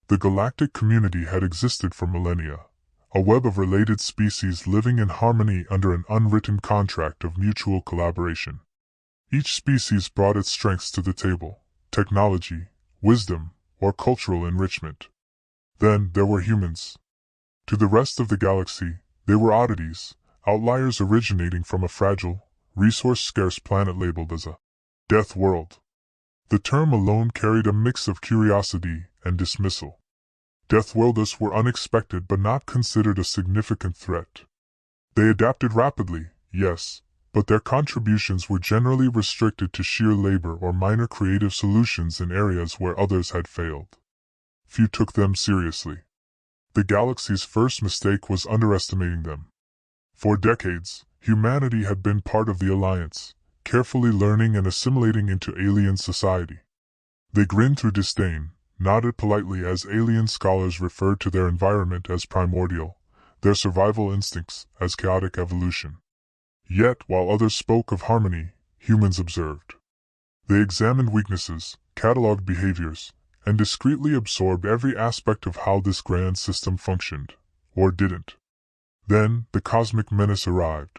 The galactic community had existed for millennia, a web of related species living in harmony under an unwritten contract of mutual collaboration. Each species brought its strengths to the table: technology, wisdom, or cultural enrichment. Then there were humans. To the rest of the galaxy, they were oddities, outliers originating from a fragile, resource-scarce planet labeled as a death world. The term alone carried a mix of curiosity and dismissal. Deathworlders were unexpected but not considered a significant threat. They adapted rapidly, yes, but their contributions were generally restricted to sheer labor or minor creative solutions in areas where others had failed. Few took them seriously. The galaxy's first mistake was underestimating them. For decades, humanity had been part of the Alliance, carefully learning and assimilating into alien society. They grinned through disdain, nodded politely as alien scholars referred to their environment as primordial, their survival instincts as chaotic evolution. Yet, while others spoke of harmony, humans observed. They examined weaknesses, cataloged behaviors, and discreetly absorbed every aspect of how this grand system functioned, or didn't. Then, the cosmic menace arrived.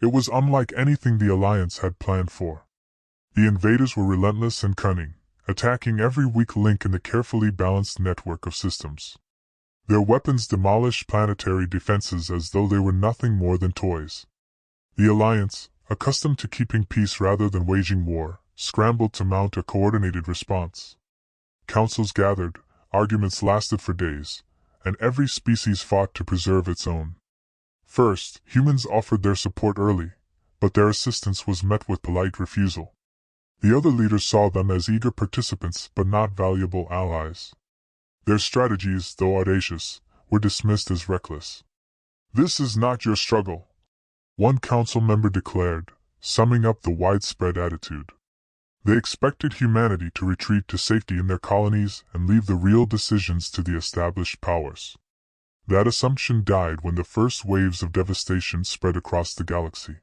It was unlike anything the Alliance had planned for. The invaders were relentless and cunning, attacking every weak link in the carefully balanced network of systems. Their weapons demolished planetary defenses as though they were nothing more than toys. The Alliance, accustomed to keeping peace rather than waging war, scrambled to mount a coordinated response. Councils gathered, arguments lasted for days, and every species fought to preserve its own. First, humans offered their support early, but their assistance was met with polite refusal. The other leaders saw them as eager participants but not valuable allies. Their strategies, though audacious, were dismissed as reckless. "This is not your struggle," one council member declared, summing up the widespread attitude. They expected humanity to retreat to safety in their colonies and leave the real decisions to the established powers. That assumption died when the first waves of devastation spread across the galaxy.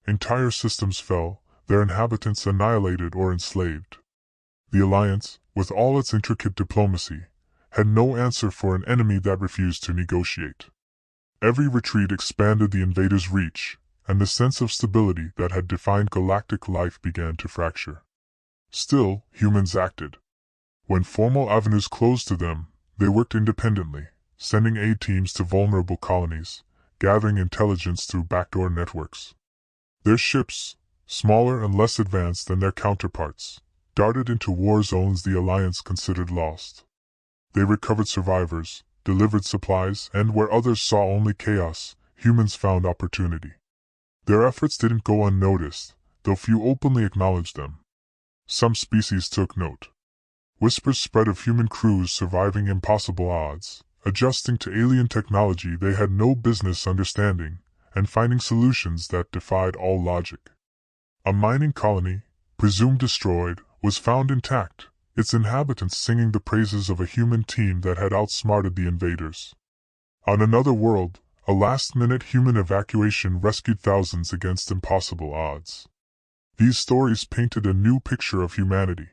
Entire systems fell, their inhabitants annihilated or enslaved. The Alliance, with all its intricate diplomacy, had no answer for an enemy that refused to negotiate. Every retreat expanded the invaders' reach, and the sense of stability that had defined galactic life began to fracture. Still, humans acted. When formal avenues closed to them, they worked independently, sending aid teams to vulnerable colonies, gathering intelligence through backdoor networks. Their ships, smaller and less advanced than their counterparts, darted into war zones the Alliance considered lost. They recovered survivors, delivered supplies, and where others saw only chaos, humans found opportunity. Their efforts didn't go unnoticed, though few openly acknowledged them. Some species took note. Whispers spread of human crews surviving impossible odds, adjusting to alien technology they had no business understanding, and finding solutions that defied all logic. A mining colony, presumed destroyed, was found intact, its inhabitants singing the praises of a human team that had outsmarted the invaders. On another world, a last-minute human evacuation rescued thousands against impossible odds. These stories painted a new picture of humanity.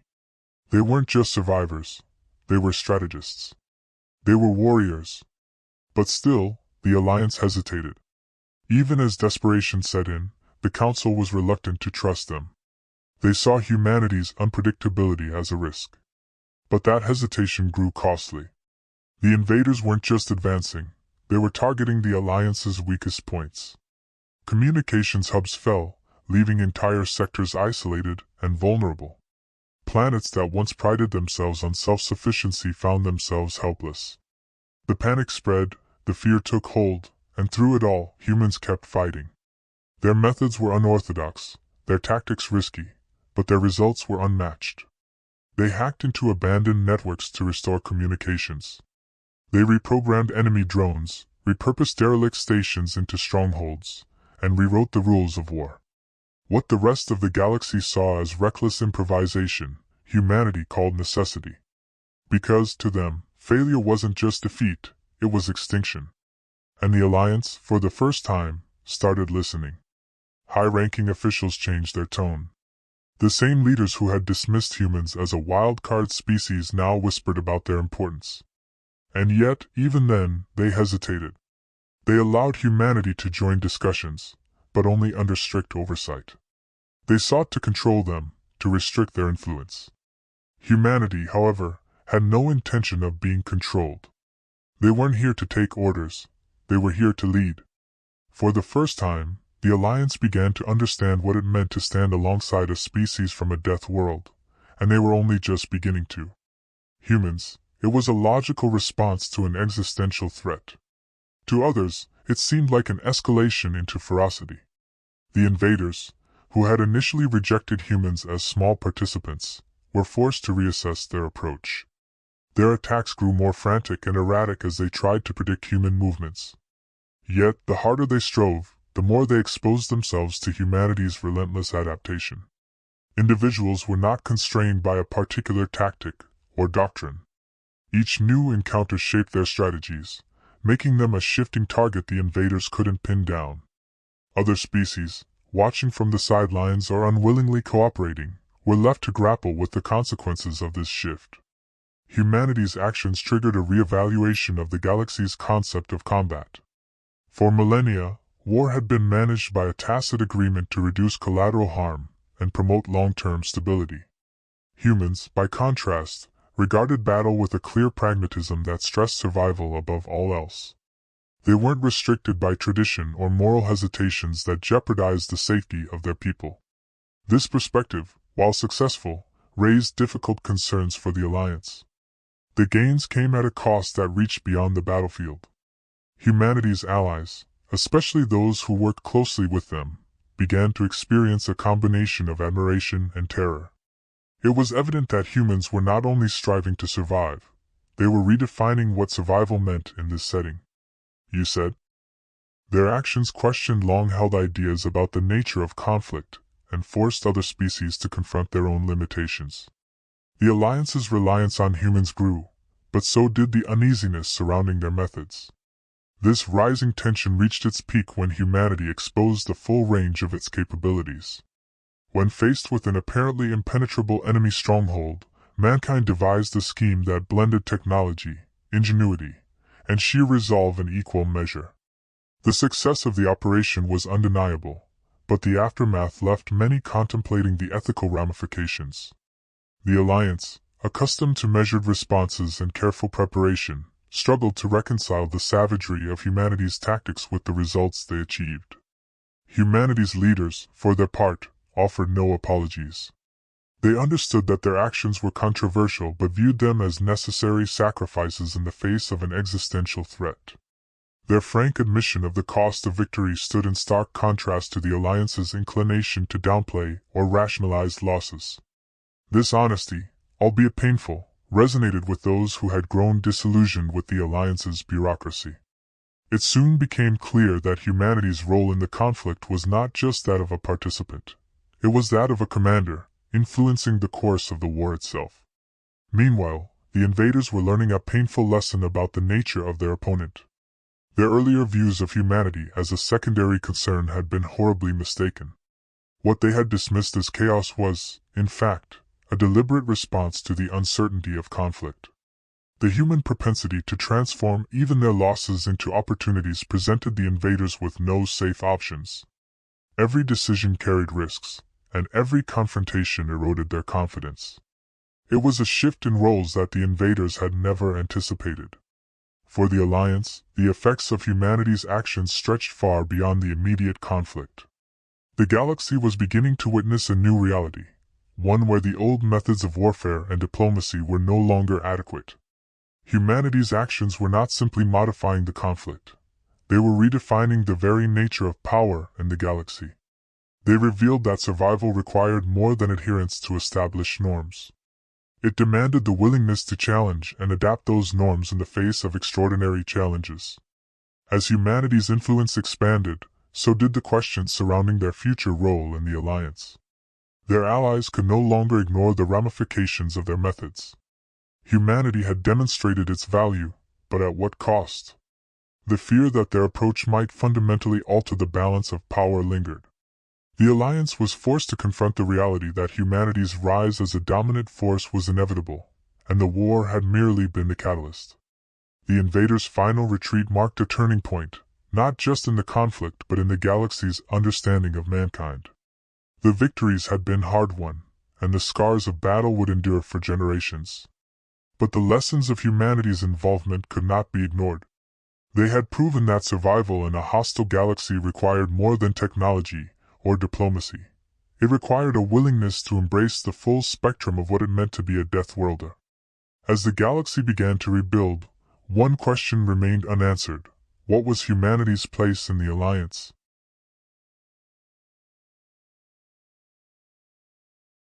They weren't just survivors, they were strategists. They were warriors. But still, the Alliance hesitated. Even as desperation set in, the Council was reluctant to trust them. They saw humanity's unpredictability as a risk. But that hesitation grew costly. The invaders weren't just advancing, they were targeting the Alliance's weakest points. Communications hubs fell, leaving entire sectors isolated and vulnerable. Planets that once prided themselves on self-sufficiency found themselves helpless. The panic spread, the fear took hold, and through it all, humans kept fighting. Their methods were unorthodox, their tactics risky, but their results were unmatched. They hacked into abandoned networks to restore communications. They reprogrammed enemy drones, repurposed derelict stations into strongholds, and rewrote the rules of war. What the rest of the galaxy saw as reckless improvisation, humanity called necessity. Because, to them, failure wasn't just defeat, it was extinction. And the Alliance, for the first time, started listening. High-ranking officials changed their tone. The same leaders who had dismissed humans as a wild-card species now whispered about their importance. And yet, even then, they hesitated. They allowed humanity to join discussions, but only under strict oversight. They sought to control them, to restrict their influence. Humanity, however, had no intention of being controlled. They weren't here to take orders, they were here to lead. For the first time, the Alliance began to understand what it meant to stand alongside a species from a death world, and they were only just beginning to. Humans, it was a logical response to an existential threat. To others, it seemed like an escalation into ferocity. The invaders, who had initially rejected humans as small participants, were forced to reassess their approach. Their attacks grew more frantic and erratic as they tried to predict human movements. Yet, the harder they strove, the more they exposed themselves to humanity's relentless adaptation. Individuals were not constrained by a particular tactic or doctrine. Each new encounter shaped their strategies, making them a shifting target the invaders couldn't pin down. Other species, watching from the sidelines or unwillingly cooperating, were left to grapple with the consequences of this shift. Humanity's actions triggered a reevaluation of the galaxy's concept of combat. For millennia, war had been managed by a tacit agreement to reduce collateral harm and promote long-term stability. Humans, by contrast, regarded battle with a clear pragmatism that stressed survival above all else. They weren't restricted by tradition or moral hesitations that jeopardized the safety of their people. This perspective, while successful, raised difficult concerns for the Alliance. The gains came at a cost that reached beyond the battlefield. Humanity's allies, especially those who worked closely with them, began to experience a combination of admiration and terror. It was evident that humans were not only striving to survive, they were redefining what survival meant in this setting. You said? Their actions questioned long-held ideas about the nature of conflict and forced other species to confront their own limitations. The Alliance's reliance on humans grew, but so did the uneasiness surrounding their methods. This rising tension reached its peak when humanity exposed the full range of its capabilities. When faced with an apparently impenetrable enemy stronghold, mankind devised a scheme that blended technology, ingenuity, and sheer resolve in equal measure. The success of the operation was undeniable, but the aftermath left many contemplating the ethical ramifications. The Alliance, accustomed to measured responses and careful preparation, struggled to reconcile the savagery of humanity's tactics with the results they achieved. Humanity's leaders, for their part, offered no apologies. They understood that their actions were controversial but viewed them as necessary sacrifices in the face of an existential threat. Their frank admission of the cost of victory stood in stark contrast to the Alliance's inclination to downplay or rationalize losses. This honesty, albeit painful, resonated with those who had grown disillusioned with the Alliance's bureaucracy. It soon became clear that humanity's role in the conflict was not just that of a participant. It was that of a commander, influencing the course of the war itself. Meanwhile, the invaders were learning a painful lesson about the nature of their opponent. Their earlier views of humanity as a secondary concern had been horribly mistaken. What they had dismissed as chaos was, in fact, a deliberate response to the uncertainty of conflict. The human propensity to transform even their losses into opportunities presented the invaders with no safe options. Every decision carried risks, and every confrontation eroded their confidence. It was a shift in roles that the invaders had never anticipated. For the Alliance, the effects of humanity's actions stretched far beyond the immediate conflict. The galaxy was beginning to witness a new reality, one where the old methods of warfare and diplomacy were no longer adequate. Humanity's actions were not simply modifying the conflict. They were redefining the very nature of power in the galaxy. They revealed that survival required more than adherence to established norms. It demanded the willingness to challenge and adapt those norms in the face of extraordinary challenges. As humanity's influence expanded, so did the questions surrounding their future role in the Alliance. Their allies could no longer ignore the ramifications of their methods. Humanity had demonstrated its value, but at what cost? The fear that their approach might fundamentally alter the balance of power lingered. The Alliance was forced to confront the reality that humanity's rise as a dominant force was inevitable, and the war had merely been the catalyst. The invaders' final retreat marked a turning point, not just in the conflict but in the galaxy's understanding of mankind. The victories had been hard-won, and the scars of battle would endure for generations. But the lessons of humanity's involvement could not be ignored. They had proven that survival in a hostile galaxy required more than technology or diplomacy. It required a willingness to embrace the full spectrum of what it meant to be a Deathworlder. As the galaxy began to rebuild, one question remained unanswered. What was humanity's place in the Alliance?